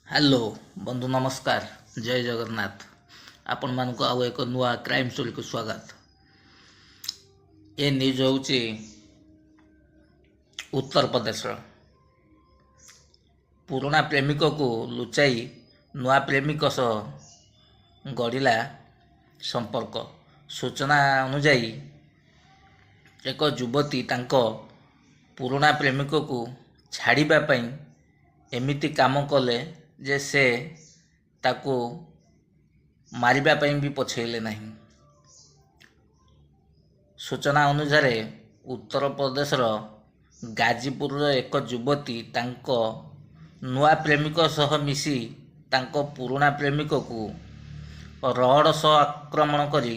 Hello बंधु नमस्कार। जय जगन्नाथ। आपण मानक आउ एक नुआ क्राइम स्टोरी को स्वागत। ये न्यूज होची उत्तर प्रदेश पुराना प्रेमिक को लुचाई नुआ प्रेमिक सह गढ़िला संपर्क। सूचना अनुजाई एक युवती तांको पुराना प्रेमिक को छाड़िबा पई एमिति काम कले जे से ताको मारिबा पई भी पछेले नहीं। सूचना अनुसार उत्तर प्रदेशर गाजीपुर एक युवती तांको नुआ प्रेमिक सह मिसी तांको पुराना प्रेमिक को रड सह आक्रमण करी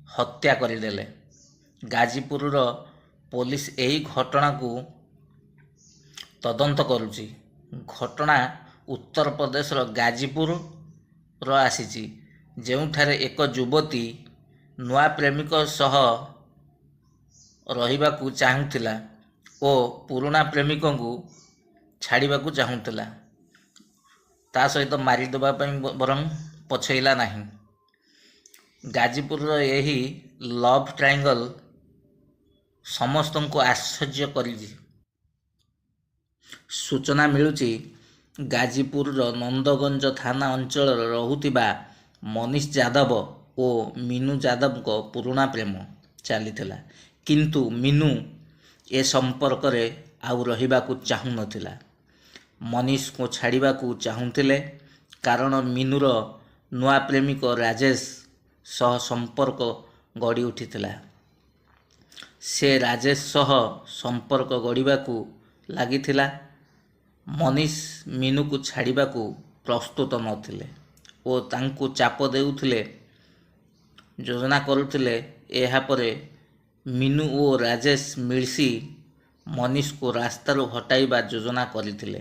हत्या करदेले। गाजीपुर पुलिस यही घटना को तदंत करुची। घटना उत्तर प्रदेशर गाजीपुर आसीची, ଯେଉଁଠାରେ ଏକ ଯୁବତୀ ନୂଆ ପ୍ରେମିକ ସହ ରହିବାକୁ ଚାହୁଁଥିଲା ଓ ପୁରୁଣା ପ୍ରେମିକଙ୍କୁ ଛାଡ଼ିବାକୁ ଚାହୁଁଥିଲା। ତା ସହିତ ମାରିଦେବା ପାଇଁ ବରଂ ପଛେଇଲା ନାହିଁ। ଗାजीପୁରର ଏହି ଲଭ୍ ଟ୍ରାଏଙ୍ଗଲ ସମସ୍ତଙ୍କୁ ଆଶ୍ଚର୍ଯ୍ୟ କରିଛି। ସୂଚନା ମିଳୁଛି ଗାजीପୁରର ନନ୍ଦଗଞ୍ଜ ଥାନା ଅଞ୍ଚଳରେ ରହୁଥିବା ମନୀଷ ଯାଦବ ଓ ମିନୁ ଯାଦବଙ୍କ ପୁରୁଣା ପ୍ରେମ ଚାଲିଥିଲା, କିନ୍ତୁ ମିନୁ ଏ ସମ୍ପର୍କରେ ଆଉ ରହିବାକୁ ଚାହୁଁନଥିଲା। ମନୀଷକୁ ଛାଡ଼ିବାକୁ ଚାହୁଁଥିଲେ କାରଣ ମିନୁର ନୂଆ ପ୍ରେମିକ ରାଜେଶ ସହ ସମ୍ପର୍କ ଗଢ଼ି ଉଠିଥିଲା। ସେ ରାଜେଶ ସହ ସମ୍ପର୍କ ଗଢ଼ିବାକୁ ଲାଗିଥିଲା। ମନୀଷ ମିନୁକୁ ଛାଡ଼ିବାକୁ ପ୍ରସ୍ତୁତ ନଥିଲେ ଓ ତାଙ୍କୁ ଚାପ ଦେଉଥିଲେ, ଯୋଜନା କରୁଥିଲେ। ଏହାପରେ ମିନୁ ଓ ରାଜେଶ ମିଶି ମନୀଷକୁ ରାସ୍ତାରୁ ହଟାଇବା ଯୋଜନା କରିଥିଲେ।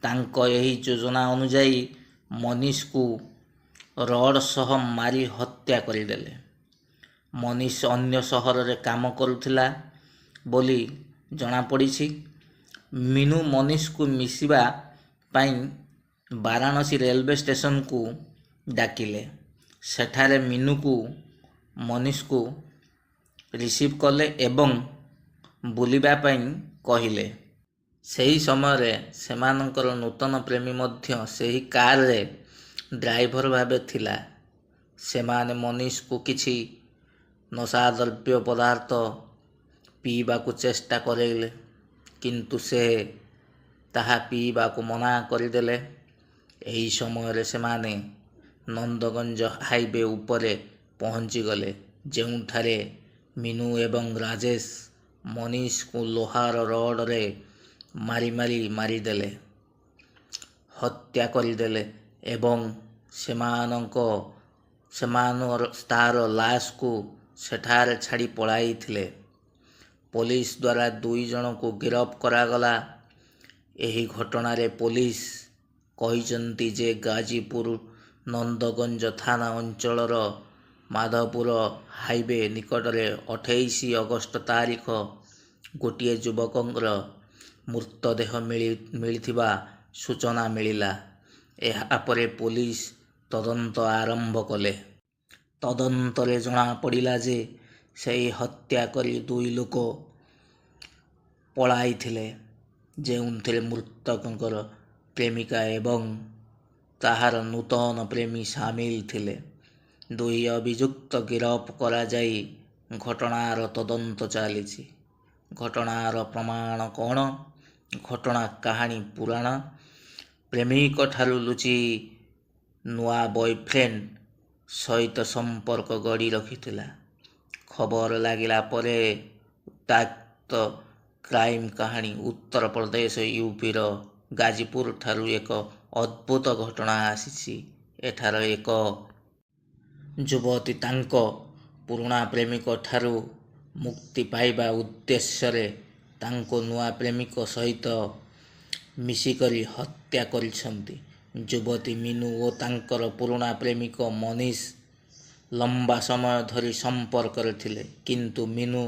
ତାଙ୍କ ଏହି ଯୋଜନା ଅନୁଯାୟୀ ମନୀଷକୁ ରଡ୍ ସହ ମାରି ହତ୍ୟା କରିଦେଲେ। ମନୀଷ ଅନ୍ୟ ସହରରେ କାମ କରୁଥିଲା ବୋଲି ଜଣାପଡ଼ିଛି। ମିନୁ ମନୀଷକୁ ମିଶିବା ପାଇଁ ବାରାଣସୀ ରେଲୱେ ଷ୍ଟେସନକୁ ଡାକିଲେ। ସେଠାରେ ମିନୁକୁ ମନୀଷକୁ ରିସିଭ୍ କଲେ ଏବଂ ବୁଲିବା ପାଇଁ କହିଲେ। ସେହି ସମୟରେ ସେମାନଙ୍କର ନୂତନ ପ୍ରେମୀ ମଧ୍ୟ ସେହି କାରରେ ଡ୍ରାଇଭର ଭାବେ ଥିଲା। ସେମାନେ ମନୀଷକୁ କିଛି ନଶାଦ୍ରବ୍ୟ ପଦାର୍ଥ ପିଇବାକୁ ଚେଷ୍ଟା କରେଇଲେ, କିନ୍ତୁ ସେ ତାହା ପିଇବାକୁ ମନା କରିଦେଲେ। ଏହି ସମୟରେ ସେମାନେ ନନ୍ଦଗଞ୍ଜ ହାଇୱେ ଉପରେ ପହଞ୍ଚିଗଲେ, ଯେଉଁଠାରେ ମିନୁ ଏବଂ ରାଜେଶ ମନୀଷକୁ ଲୁହାର ରଡ୍ରେ ମାରିଦେଲେ, ହତ୍ୟା କରିଦେଲେ ଏବଂ ତାର ଲାଶକୁ ସେଠାରେ ଛାଡ଼ି ପଳାଇଥିଲେ। ପୋଲିସ ଦ୍ୱାରା 2 ଜଣଙ୍କୁ ଗିରଫ କରାଗଲା। ଏହି ଘଟଣାରେ ପୋଲିସ କହିଛନ୍ତି ଯେ ଗାजीପୁର ନନ୍ଦଗଞ୍ଜ ଥାନା ଅଞ୍ଚଳର ମାଧପୁର ହାଇୱେ ନିକଟରେ 28 ଅଗଷ୍ଟ ତାରିଖ ଗୋଟିଏ ଯୁବକଙ୍କର ମୃତଦେହ ମିଳିଥିବା ସୂଚନା ମିଳିଲା। ଏହାପରେ ପୋଲିସ ତଦନ୍ତ ଆରମ୍ଭ କଲେ। ତଦନ୍ତରେ ଜଣାପଡ଼ିଲା ଯେ ସେହି ହତ୍ୟା କରି 2 ଲୋକ ପଳାଇଥିଲେ, ଯେଉଁଥିରେ ମୃତକଙ୍କର ପ୍ରେମିକା ଏବଂ ତାହାର ନୂତନ ପ୍ରେମୀ ସାମିଲ ଥିଲେ। 2 ଅଭିଯୁକ୍ତ ଗିରଫ କରାଯାଇ ଘଟଣାର ତଦନ୍ତ ଚାଲିଛି। ଘଟଣାର ପ୍ରମାଣ କ'ଣ? ଘଟଣା କାହାଣୀ ପୁରାଣ ପ୍ରେମିକଠାରୁ ଲୁଚି ନୂଆ ବୟଫ୍ରେଣ୍ଡ ସହିତ ସମ୍ପର୍କ ଗଢ଼ି ରଖିଥିଲା। ଖବର ଲାଗିଲା ପରେ ଉତ୍ତ୍ୟକ୍ତ କ୍ରାଇମ କାହାଣୀ ଉତ୍ତର ପ୍ରଦେଶ ୟୁପିର ଗାजीପୁର ଠାରୁ ଏକ ଅଦ୍ଭୁତ ଘଟଣା ଆସିଛି। ଏଠାର ଏକ ଯୁବତୀ ତାଙ୍କ ପୁରୁଣା ପ୍ରେମିକ ଠାରୁ ମୁକ୍ତି ପାଇବା ଉଦ୍ଦେଶ୍ୟରେ ତାଙ୍କ ନୂଆ ପ୍ରେମିକ ସହିତ ମିଶିକରି ହତ୍ୟା କରିଛନ୍ତି। ଯୁବତୀ ମିନୁ ଓ ତାଙ୍କର ପୁରୁଣା ପ୍ରେମିକ ମନୀଷ ଲମ୍ବା ସମୟ ଧରି ସମ୍ପର୍କରେ ଥିଲେ, କିନ୍ତୁ ମିନୁ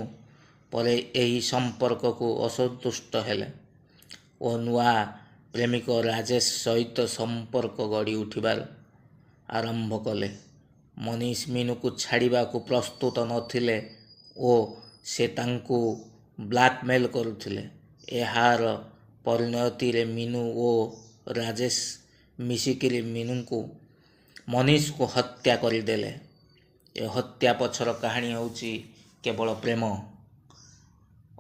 ପରେ ଏହି ସମ୍ପର୍କକୁ ଅସନ୍ତୁଷ୍ଟ ହେଲେ ଓ ନୂଆ ପ୍ରେମିକ ରାଜେଶ ସହିତ ସମ୍ପର୍କ ଗଢ଼ି ଉଠିବାର ଆରମ୍ଭ କଲେ। ମନୀଷ ମିନୁକୁ ଛାଡ଼ିବାକୁ ପ୍ରସ୍ତୁତ ନଥିଲେ ଓ ସେ ତାଙ୍କୁ ବ୍ଲାକମେଲ୍ କରୁଥିଲେ। ଏହାର ପରିଣତିରେ ମିନୁ ଓ ରାଜେଶ ମିଶିକିରି ମନୀଷକୁ ହତ୍ୟା କରିଦେଲେ। ଏ ହତ୍ୟା ପଛର କାହାଣୀ ହେଉଛି କେବଳ ପ୍ରେମ।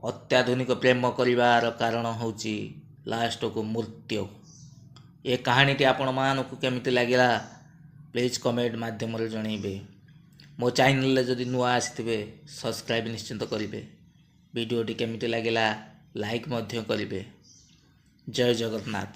ଅତ୍ୟାଧୁନିକ ପ୍ରେମ କରିବାର କାରଣ ହେଉଛି ଲାଷ୍ଟକୁ ମୃତ୍ୟୁ। ଏ କାହାଣୀଟି ଆପଣମାନଙ୍କୁ କେମିତି ଲାଗିଲା ପ୍ଲିଜ୍ କମେଣ୍ଟ ମାଧ୍ୟମରେ ଜଣାଇବେ। ମୋ ଚ୍ୟାନେଲରେ ଯଦି ନୂଆ ଆସିଥିବେ ସବସ୍କ୍ରାଇବ୍ ନିଶ୍ଚିନ୍ତ କରିବେ। ଭିଡ଼ିଓଟି କେମିତି ଲାଗିଲା ଲାଇକ୍ ମଧ୍ୟ କରିବେ। ଜୟ ଜଗନ୍ନାଥ।